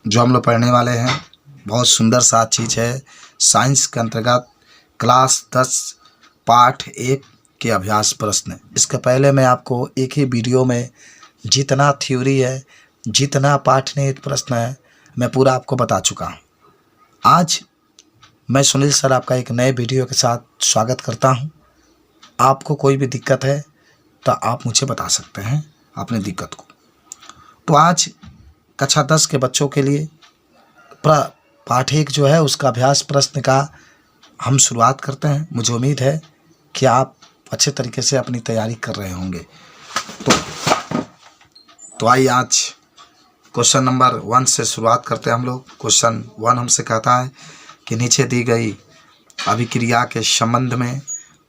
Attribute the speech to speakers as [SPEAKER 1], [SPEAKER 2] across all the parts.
[SPEAKER 1] जो हम लोग पढ़ने वाले हैं बहुत सुंदर सा चीज़ है। साइंस के अंतर्गत क्लास 10 पाठ 1 के अभ्यास प्रश्न। इसके पहले मैं आपको एक ही वीडियो में जितना थ्योरी है, जितना पाठनीय प्रश्न है, मैं पूरा आपको बता चुका हूँ। आज मैं सुनील सर आपका एक नए वीडियो के साथ स्वागत करता हूँ। आपको कोई भी दिक्कत है तो आप मुझे बता सकते हैं अपनी दिक्कत को। तो आज कक्षा 10 के बच्चों के लिए पाठ 1 जो है उसका अभ्यास प्रश्न का हम शुरुआत करते हैं। मुझे उम्मीद है कि आप अच्छे तरीके से अपनी तैयारी कर रहे होंगे। तो आइए आज क्वेश्चन नंबर 1 से शुरुआत करते हैं हम लोग। क्वेश्चन 1 हमसे कहता है कि नीचे दी गई अभिक्रिया के संबंध में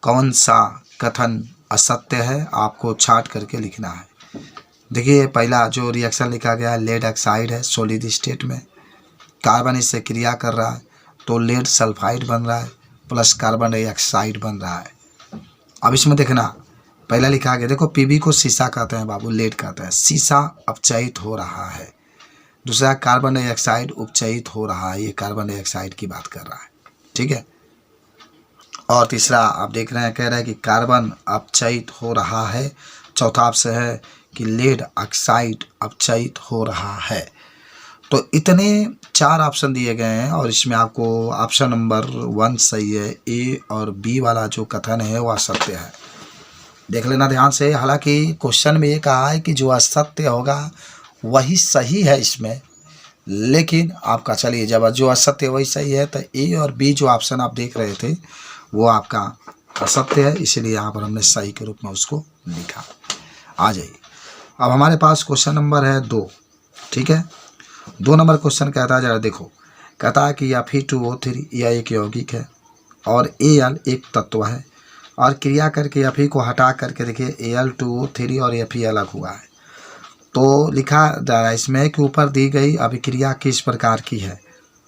[SPEAKER 1] कौन सा कथन असत्य है, आपको छांट करके लिखना है। देखिए पहला जो रिएक्शन लिखा गया है लेड ऑक्साइड है सॉलिड स्टेट में, कार्बन इससे क्रिया कर रहा है तो लेड सल्फाइड बन रहा है प्लस कार्बन डाइऑक्साइड बन रहा है। अब इसमें देखना पहला लिखा गया, देखो पीबी को शीशा कहते हैं बाबू, लेड कहते हैं। शीशा अपचयित हो रहा है। दूसरा कार्बन डाइऑक्साइड उपचयित हो रहा है, ये कार्बन डाइऑक्साइड की बात कर रहा है, ठीक है। और तीसरा आप देख रहे हैं कह रहा है कि कार्बन अपचयित हो रहा है। चौथा आपसे है कि लेड ऑक्साइड अपचयित हो रहा है। तो इतने 4 ऑप्शन दिए गए हैं और इसमें आपको ऑप्शन नंबर 1 सही है। ए और बी वाला जो कथन है वह असत्य है। देख लेना ध्यान से। हालांकि क्वेश्चन में ये कहा है कि जो असत्य होगा वही सही है इसमें, लेकिन आपका चलिए जब जो असत्य वही सही है तो ए और बी जो ऑप्शन आप देख रहे थे वो आपका असत्य है, इसीलिए यहाँ पर हमने सही के रूप में उसको लिखा। आ जाइए अब हमारे पास क्वेश्चन नंबर है 2, ठीक है। 2 नंबर क्वेश्चन कहता है, जरा देखो, कहता है कि Fe2O3 यह एक यौगिक है और Al एक तत्व है और क्रिया करके Fe को हटा करके देखिए Al2O3 और Fe अलग हुआ है। तो लिखा जा रहा है इसमें कि ऊपर दी गई अभिक्रिया किस प्रकार की है।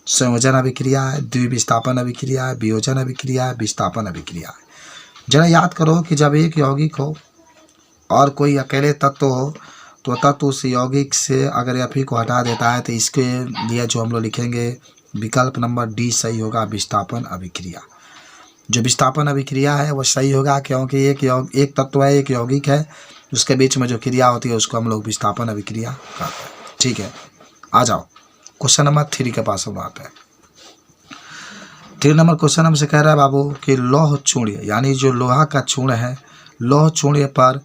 [SPEAKER 1] संयोजन अभिक्रिया है, द्विविस्थापन अभिक्रिया है, वियोजन अभिक्रिया है, विस्थापन अभिक्रिया है। जरा याद करो कि जब एक यौगिक हो और कोई अकेले तत्व हो तो तत्व उस यौगिक से अगर Fe को हटा देता है तो इसके लिए जो हम लोग लिखेंगे विकल्प नंबर डी सही होगा, विस्थापन अभिक्रिया। जो विस्थापन अभिक्रिया है वो सही होगा क्योंकि एक तत्व है, एक यौगिक है, उसके बीच में जो क्रिया होती है उसको हम लोग विस्थापन अभिक्रिया कहते हैं, ठीक है। आ जाओ क्वेश्चन नंबर 3 के पास हम आते हैं। 3 नंबर क्वेश्चन हमसे कह रहा है बाबू कि लौह चूर्ण यानी जो लोहा का चूर्ण है, लौह चूर्ण पर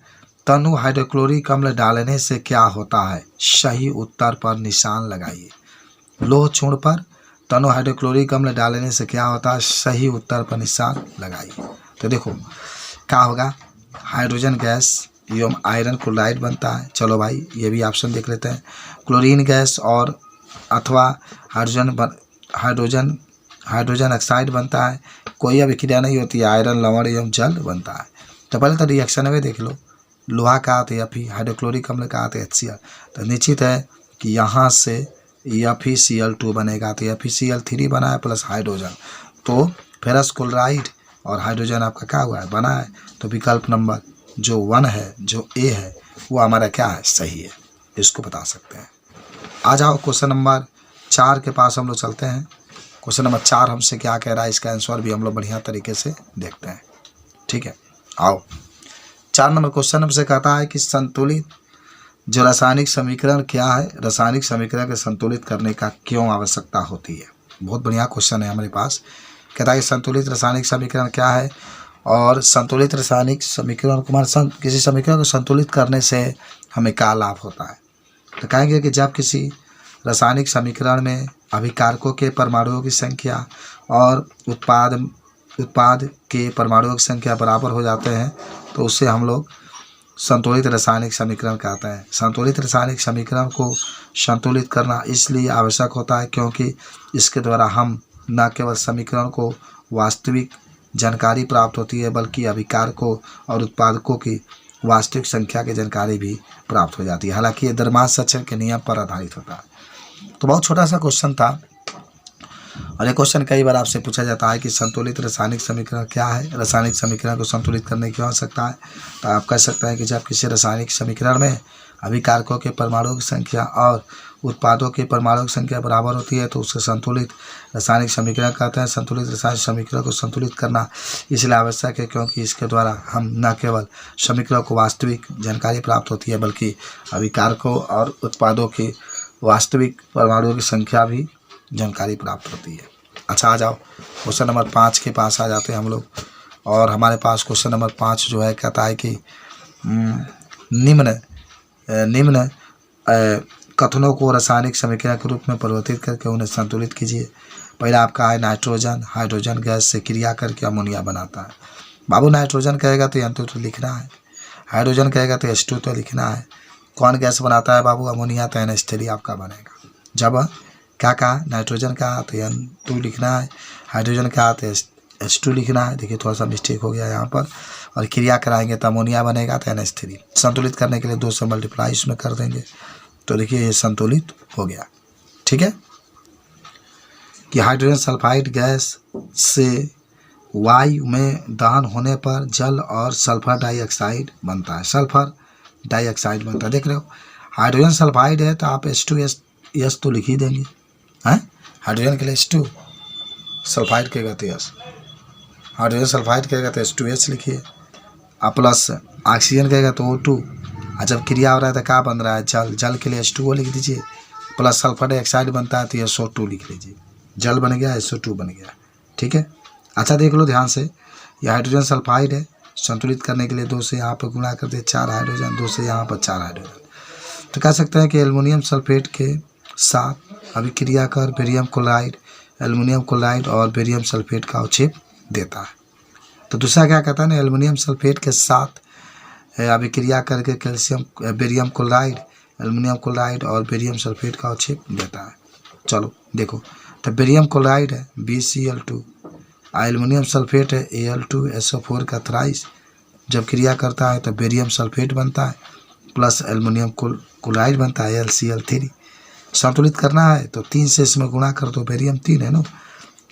[SPEAKER 1] तनु हाइड्रोक्लोरिक अम्ल डालने से क्या होता है। सही उत्तर पर निशान लगाइए। लौह चूर्ण पर तनु हाइड्रोक्लोरिक अम्ल डालने से क्या होता है, सही उत्तर पर निशान लगाइए। तो देखो क्या होगा, हाइड्रोजन गैस एवं आयरन क्लोराइड बनता है। चलो भाई ये भी ऑप्शन देख लेते हैं। क्लोरीन गैस और अथवा हाइड्रोजन ऑक्साइड बनता है। कोई अभिक्रिया नहीं होती है, आयरन लवण एवं जल बनता है। तो पहले तो रिएक्शन में देख लो, लोहा का आते Fe, हाइड्रोक्लोरिक अम्ल का आते HCl। तो निश्चित है कि यहाँ से FeCl2 बनेगा तो FeCl3 बना है प्लस हाइड्रोजन, तो फेरस क्लोराइड और हाइड्रोजन आपका क्या हुआ है, बना है। तो विकल्प नंबर जो 1 है, जो ए है, वो हमारा क्या है, सही है। इसको बता सकते हैं। आ जाओ क्वेश्चन नंबर 4 के पास हम लोग चलते हैं। क्वेश्चन नंबर 4 हमसे क्या कह रहा है, इसका आंसर भी हम लोग बढ़िया तरीके से देखते हैं, ठीक है। आओ 4 नंबर क्वेश्चन हमसे कहता है कि संतुलित जो रासायनिक समीकरण क्या है, रासायनिक समीकरण के संतुलित करने का क्यों आवश्यकता होती है। बहुत बढ़िया क्वेश्चन है हमारे पास। कहता है कि संतुलित रासायनिक समीकरण क्या है और संतुलित रासायनिक समीकरण किसी समीकरण को संतुलित करने से हमें क्या लाभ होता है। तो कहेंगे कि जब किसी रासायनिक समीकरण में अभिकारकों के परमाणुओं की संख्या और उत्पाद के परमाणुओं की संख्या बराबर हो जाते हैं तो उससे हम लोग संतुलित रासायनिक समीकरण कहते हैं। संतुलित रासायनिक समीकरण को संतुलित करना इसलिए आवश्यक होता है क्योंकि इसके द्वारा हम न केवल समीकरण को वास्तविक जानकारी प्राप्त होती है बल्कि अभिकारकों और उत्पादकों की वास्तविक संख्या की जानकारी भी प्राप्त हो जाती है। हालांकि ये दरमास-सचर के नियम पर आधारित होता है। तो बहुत छोटा सा क्वेश्चन था और ये क्वेश्चन कई बार आपसे पूछा जाता है कि संतुलित रासायनिक समीकरण क्या है, रासायनिक समीकरण को संतुलित करने की आवश्यकता है। तो आप कह सकते हैं कि जब किसी रासायनिक समीकरण में अभिकारकों के परमाणुओं की संख्या और उत्पादों के परमाणुओं की संख्या बराबर होती है तो उसे संतुलित रासायनिक समीकरण कहते हैं। संतुलित रासायनिक समीकरण को संतुलित करना इसलिए आवश्यक है क्योंकि इसके द्वारा हम न केवल समीकरण को वास्तविक जानकारी प्राप्त होती है बल्कि अभिकारकों और उत्पादों की वास्तविक परमाणुओं की संख्या भी जानकारी प्राप्त होती है। अच्छा, आ जाओ क्वेश्चन नंबर 5 के पास आ जाते हैं हम लोग। और हमारे पास क्वेश्चन नंबर 5 जो है कहता है कि निम्न कथनों को रासायनिक समीकरण के रूप में परिवर्तित करके उन्हें संतुलित कीजिए। पहला आपका है नाइट्रोजन हाइड्रोजन गैस से क्रिया करके अमोनिया बनाता है। बाबू नाइट्रोजन कहेगा तो N2 तो लिखना है, हाइड्रोजन कहेगा तो H2 तो लिखना है। कौन गैस बनाता है बाबू? अमोनिया, तो NH3 आपका बनेगा। जब क्या कहा? नाइट्रोजन कहा तो N2 लिखना है, हाइड्रोजन कहा तो H2 लिखना है। देखिए थोड़ा सा मिस्टेक हो गया यहाँ पर। और क्रिया कराएंगे तो अमोनिया बनेगा तो NH3। संतुलित करने के लिए 2 से मल्टीप्लाई इसमें कर देंगे तो देखिए ये संतुलित हो गया। ठीक है कि हाइड्रोजन सल्फाइड गैस से वायु में दहन होने पर जल और सल्फर डाइऑक्साइड बनता है। सल्फर डाइऑक्साइड बनता है। देख रहे हो हाइड्रोजन सल्फाइड है तो आप H2S तो लिख ही देंगे हैं। हाइड्रोजन के लिए H2, सल्फाइड कहेगा तो S, हाइड्रोजन सल्फाइड कहेगा तो H2S लिखिए। आप प्लस ऑक्सीजन कहेगा तो O2। और जब क्रिया हो रहा है तो क्या बन रहा है? जल। जल के लिए H2O लिख दीजिए। प्लस सल्फर डाइऑक्साइड बनता है तो SO2 लिख लीजिए। जल बन गया, SO2 बन गया। ठीक है। अच्छा देख लो ध्यान से, ये हाइड्रोजन सल्फाइड है। संतुलित करने के लिए 2 से यहाँ पर गुणा कर दिए 4 हाइड्रोजन, 2 से यहाँ पर 4 हाइड्रोजन। तो कह सकते हैं कि एल्युमिनियम सल्फेट के साथ अभिक्रिया कर बेरियम क्लोराइड, एल्युमिनियम क्लोराइड और बेरियम सल्फेट का अवक्षेप देता है। तो दूसरा क्या कहता है ना, एल्युमिनियम सल्फेट के साथ अभिक्रिया करके calcium barium chloride, aluminium chloride और बेरियम सल्फेट का अवक्षेप देता है। चलो देखो, तो बेरियम क्लोराइड है BCl2, एल्युमिनियम सल्फेट है Al2SO4 का थ्राइस। जब क्रिया करता है तो बेरियम सल्फेट बनता है प्लस एल्युमिनियम क्लोराइड बनता है LCl3। संतुलित करना है तो 3 से इसमें गुणा कर दो, बेरियम 3 है ना।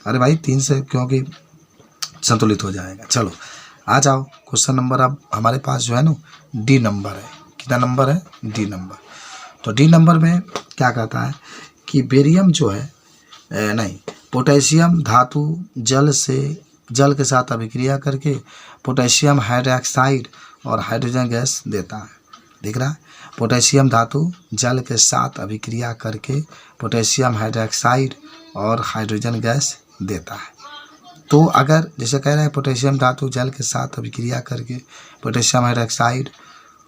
[SPEAKER 1] अरे भाई 3 से क्योंकि संतुलित हो जाएगा। चलो आ जाओ क्वेश्चन नंबर अब हमारे पास जो है ना D नंबर है। कितना नंबर है? D number. तो D नंबर में क्या कहता है कि बेरियम जो है पोटेशियम धातु जल के साथ अभिक्रिया करके पोटेशियम हाइड्रोक्साइड और हाइड्रोजन गैस देता है। दिख रहा है? पोटेशियम धातु जल के साथ अभिक्रिया करके पोटेशियम हाइड्रोक्साइड और हाइड्रोजन गैस देता है। तो अगर जैसे कह रहे हैं पोटेशियम धातु जल के साथ अभिक्रिया करके पोटेशियम हाइड्रोक्साइड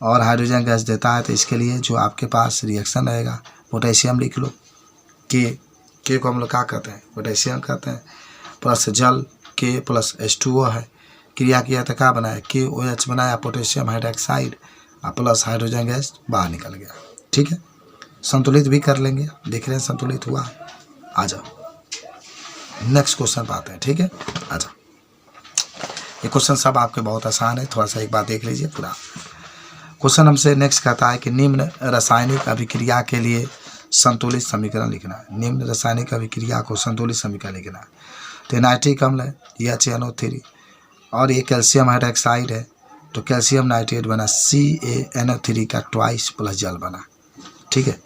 [SPEAKER 1] और हाइड्रोजन गैस देता है तो इसके लिए जो आपके पास रिएक्शन रहेगा, पोटेशियम लिख लो, के को हम लोग क्या कहते हैं? पोटेशियम कहते हैं। प्लस जल के प्लस H2O है। क्रिया किया तो क्या बनाया? KOH बनाया, पोटेशियम हाइड्रोक्साइड और प्लस हाइड्रोजन गैस बाहर निकल गया। ठीक है। संतुलित भी कर लेंगे। देख रहे हैं संतुलित हुआ। आ जाओ नेक्स्ट क्वेश्चन पे आते हैं। ठीक है, आ जाओ। ये क्वेश्चन सब आपके बहुत आसान है, थोड़ा सा एक बार देख लीजिए पूरा। क्वेश्चन हमसे नेक्स्ट कहता है कि निम्न रासायनिक अभिक्रिया के लिए संतुलित समीकरण लिखना है। निम्न रासायनिक अभिक्रिया को संतुलित समीकरण लिखना है। तो नाइट्रिक अम्ल है HNO3 और ये कैल्शियम हाइड्रोक्साइड है तो कैल्शियम नाइट्रेट बना CaNO3 का ट्वाइस प्लस जल बना। ठीक है।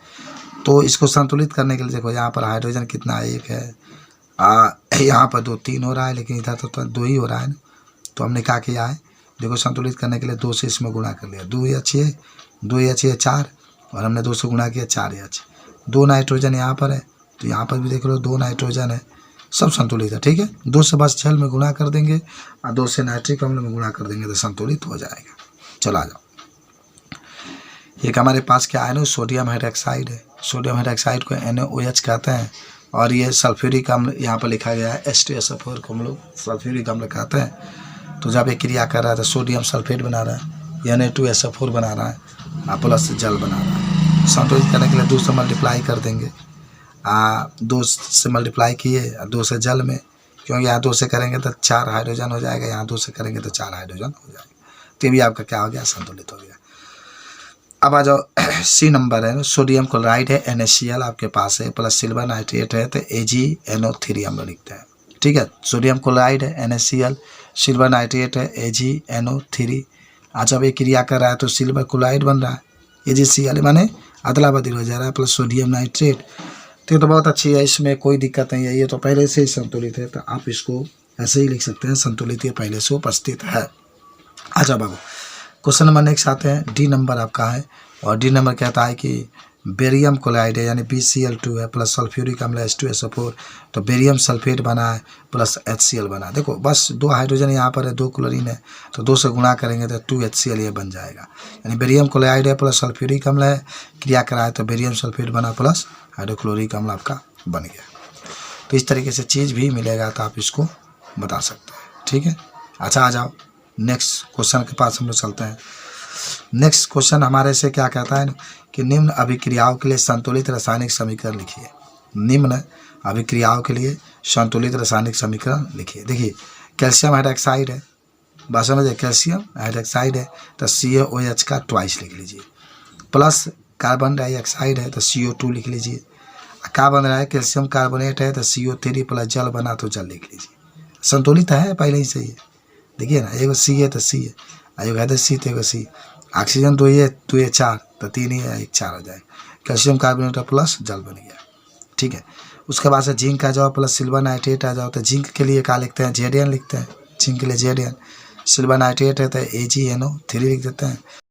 [SPEAKER 1] तो इसको संतुलित करने के लिए देखो यहाँ पर हाइड्रोजन कितना है? 1 है। यहाँ पर 2 3 हो रहा है लेकिन इधर तो 2 ही हो रहा है ना। तो हमने क्या किया है, देखो संतुलित करने के लिए 2 से इसमें गुणा कर लिया। 2 4 और हमने 2 से गुणा किया 4H। 2 नाइट्रोजन यहाँ पर है तो यहाँ पर भी देख लो 2 नाइट्रोजन है। सब संतुलित है। ठीक है। 2 से बस जल में गुणा कर देंगे और 2 से नाइट्रिक अम्ल में गुणा कर देंगे तो संतुलित हो जाएगा। चलो आ जाओ। एक हमारे पास क्या है ना, सोडियम हाइड्रोक्साइड है। सोडियम हाइड्रोक्साइड को NaOH कहते हैं और ये सल्फ्यूरिक अम्ल यहाँ पर लिखा गया है H2SO4 को हम लोग सल्फ्यूरिक अम्ल कहते हैं। तो जब ये क्रिया कर रहा है तो सोडियम सल्फेट बना रहा है, Na2SO4 बना रहा है और प्लस जल बना रहा है। संतुलित करने के लिए 2 से मल्टीप्लाई कर देंगे। 2 से मल्टीप्लाई किए 2 से जल में, क्योंकि यहाँ 2 से करेंगे तो 4 हाइड्रोजन हो जाएगा, यहाँ 2 से करेंगे तो 4 हाइड्रोजन हो जाएगा। तो भी आपका क्या हो गया? संतुलित हो गया। अब आ जाओ C नंबर है, सोडियम क्लोराइड है NaCl आपके पास है प्लस सिल्वर नाइट्रेट है तो AgNO3 हम लोग लिखते हैं। ठीक है। सोडियम क्लोराइड है NaCl, सिल्वर नाइट्रेट है AgNO3। आज जब ये क्रिया कर रहा है तो सिल्वर क्लोराइड बन रहा है AgCl माने अदला बदल हो जा रहा है, प्लस सोडियम नाइट्रेट। तो ये तो बहुत अच्छी है, इसमें कोई दिक्कत नहीं है, ये तो पहले से ही संतुलित है, तो आप इसको ऐसे ही लिख सकते हैं, संतुलित ये पहले से उपस्थित है। अच्छा बाबू, क्वेश्चन नंबर नेक्स्ट आते हैं, डी नंबर आपका है, और डी नंबर कहता है कि बेरियम क्लोराइड है यानी BCl2 है, प्लस सल्फ्यूरिक अम्ल है H2SO4, तो बेरियम सल्फेट बना है प्लस HCl बना। देखो बस 2 हाइड्रोजन यहाँ पर है, 2 क्लोरीन है, तो 2 से गुणा करेंगे तो 2HCl ये बन जाएगा। यानी बेरियम क्लोराइड है प्लस सल्फ्यूरिक अम्ल है, क्रिया कराए तो बेरियम सल्फेट बना प्लस हाइड्रोक्लोरिक अम्ल आपका बन गया। तो इस तरीके से चीज़ भी मिलेगा, तो आप इसको बता सकते हैं, ठीक है। अच्छा आ जाओ नेक्स्ट क्वेश्चन के पास हम लोग चलते हैं। नेक्स्ट क्वेश्चन हमारे से क्या कहता है कि निम्न अभिक्रियाओं के लिए संतुलित रासायनिक समीकरण लिखिए। निम्न अभिक्रियाओं के लिए संतुलित रासायनिक समीकरण लिखिए। देखिए कैल्शियम हाइड्रोक्साइड है, बात समझिए, कैल्शियम हाइड्रोक्साइड है तो CaOH का ट्वाइस लिख लीजिए, प्लस कार्बन डाइऑक्साइड है तो CO2 लिख लीजिए। क्या बन रहा है, कैल्शियम कार्बोनेट है तो CO3 प्लस जल बना तो जल लिख लीजिए। संतुलित है पहले ही सही है, देखिए ना, एगो C है तो C है, एगो है तो C तो एगो C। ऑक्सीजन 2 है 4 तो 3 ही है, 1 4 हो जाए। कैल्शियम कार्बोनेट प्लस जल बन गया, ठीक है। उसके बाद से जिंक आ जाओ प्लस सिल्वर नाइट्रेट आ जाओ, तो जिंक के लिए क्या लिखते हैं, Zn लिखते हैं, जिंक के लिए Zn। सिल्वर नाइट्रेट है तो AgNO3 लिख देते हैं।